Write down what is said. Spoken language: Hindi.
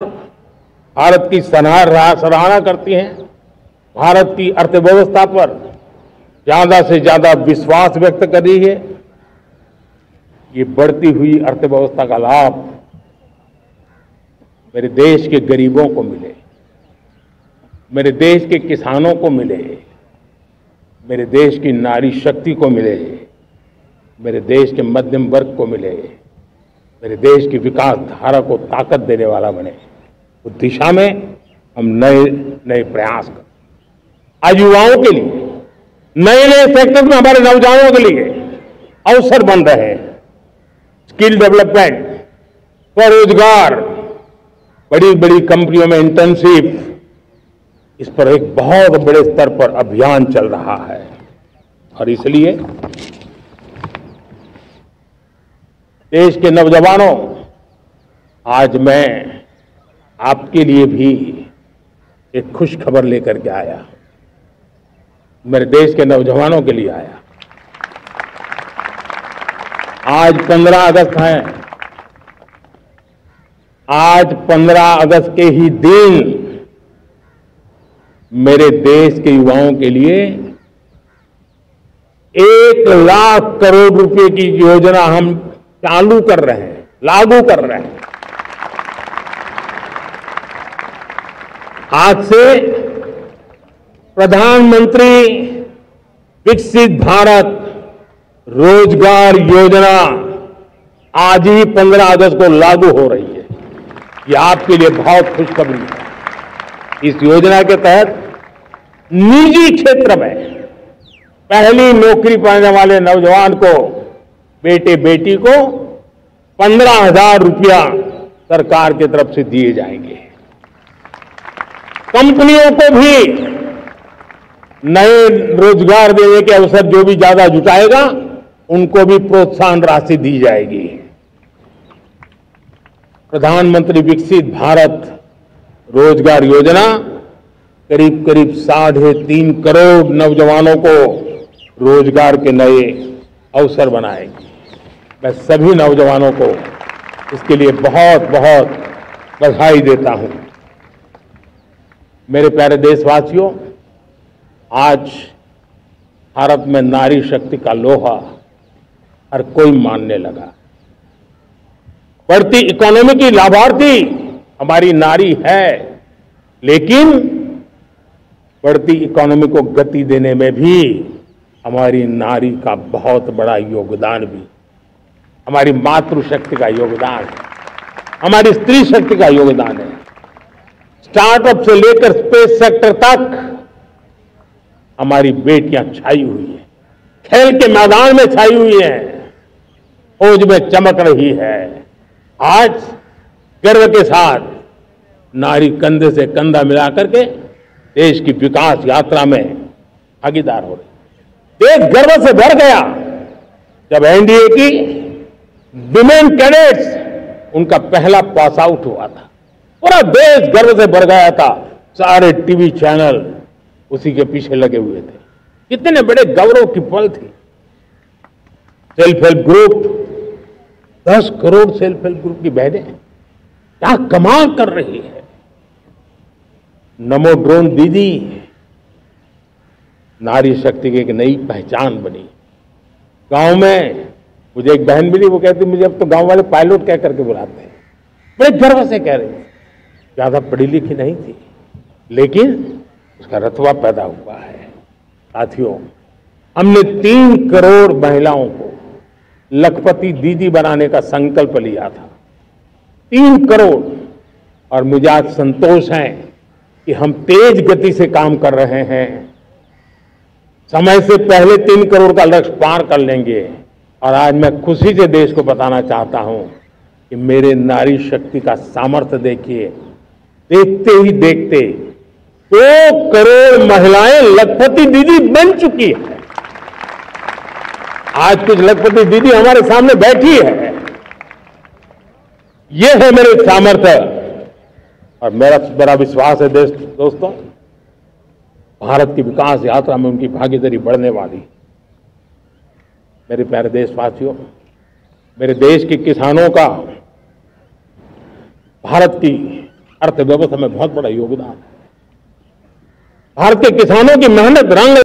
भारत की सराहना करती हैं, भारत की अर्थव्यवस्था पर ज्यादा से ज्यादा विश्वास व्यक्त कर रही है। ये बढ़ती हुई अर्थव्यवस्था का लाभ मेरे देश के गरीबों को मिले, मेरे देश के किसानों को मिले, मेरे देश की नारी शक्ति को मिले, मेरे देश के मध्यम वर्ग को मिले, मेरे देश की विकास धारा को ताकत देने वाला बने। उस दिशा में हम नए नए प्रयास करें। आज युवाओं के लिए नए नए सेक्टर में हमारे नौजवानों के लिए अवसर बन रहे हैं। स्किल डेवलपमेंट, स्वरोजगार, बड़ी बड़ी कंपनियों में इंटर्नशिप, इस पर एक बहुत बड़े स्तर पर अभियान चल रहा है। और इसलिए देश के नौजवानों, आज मैं आपके लिए भी एक खुश खबर लेकर के आया। मेरे देश के नौजवानों के लिए आया। आज 15 अगस्त है। आज 15 अगस्त के ही दिन मेरे देश के युवाओं के लिए 1 लाख करोड़ रुपए की योजना हम चालू कर रहे हैं, लागू कर रहे हैं। आज से प्रधानमंत्री विकसित भारत रोजगार योजना आज ही 15 अगस्त को लागू हो रही है। ये आपके लिए बहुत खुशखबरी है। इस योजना के तहत निजी क्षेत्र में पहली नौकरी पाने वाले नौजवान को, बेटे बेटी को 15,000 रुपया सरकार की तरफ से दिए जाएंगे। कंपनियों को भी नए रोजगार देने के अवसर जो भी ज्यादा जुटाएगा, उनको भी प्रोत्साहन राशि दी जाएगी। प्रधानमंत्री विकसित भारत रोजगार योजना करीब करीब 3.5 करोड़ नौजवानों को रोजगार के नए अवसर बनाएगी। मैं सभी नौजवानों को इसके लिए बहुत बहुत बधाई देता हूं। मेरे प्यारे देशवासियों, आज भारत में नारी शक्ति का लोहा हर कोई मानने लगा। बढ़ती इकोनॉमी की लाभार्थी हमारी नारी है, लेकिन बढ़ती इकोनॉमी को गति देने में भी हमारी नारी का बहुत बड़ा योगदान भी, हमारी मातृशक्ति का योगदान है, हमारी स्त्री शक्ति का योगदान है। स्टार्टअप से लेकर स्पेस सेक्टर तक हमारी बेटियां छाई हुई हैं, खेल के मैदान में छाई हुई हैं, फौज में चमक रही है। आज गर्व के साथ नारी कंधे से कंधा मिलाकर के देश की विकास यात्रा में भागीदार हो रही। देश गर्व से भर गया जब एनडीए की विमेन कैडेट्स उनका पहला पास आउट हुआ था। पूरा देश गर्व से भर गया था। सारे टीवी चैनल उसी के पीछे लगे हुए थे। कितने बड़े गौरव की पल थी। Self help group, 10 crore self help group की बहनें क्या कमाल कर रही है। नमो ड्रोन दीदी नारी शक्ति की एक नई पहचान बनी। गांव में मुझे एक बहन मिली, वो कहती मुझे अब तो गांव वाले पायलट कह करके बुलाते हैं। बड़े गर्व से कह रही, ज्यादा पढ़ी लिखी नहीं थी, लेकिन उसका रतबा पैदा हुआ है। साथियों, हमने 3 करोड़ महिलाओं को लखपति दीदी बनाने का संकल्प लिया था। 3 करोड़। और मुझे आज संतोष है कि हम तेज गति से काम कर रहे हैं। समय से पहले 3 करोड़ का लक्ष्य पार कर लेंगे। और आज मैं खुशी से देश को बताना चाहता हूं कि मेरे नारी शक्ति का सामर्थ्य देखिए। देखते ही देखते 2 करोड़ महिलाएं लखपति दीदी बन चुकी है। आज कुछ लखपति दीदी हमारे सामने बैठी है। ये है मेरे सामर्थ्य। और मेरा बड़ा विश्वास है दोस्तों, भारत की विकास यात्रा में उनकी भागीदारी बढ़ने वाली। मेरे प्यारे देशवासियों, मेरे देश के किसानों का भारत की अर्थव्यवस्था में बहुत बड़ा योगदान है। भारत के किसानों की मेहनत रंग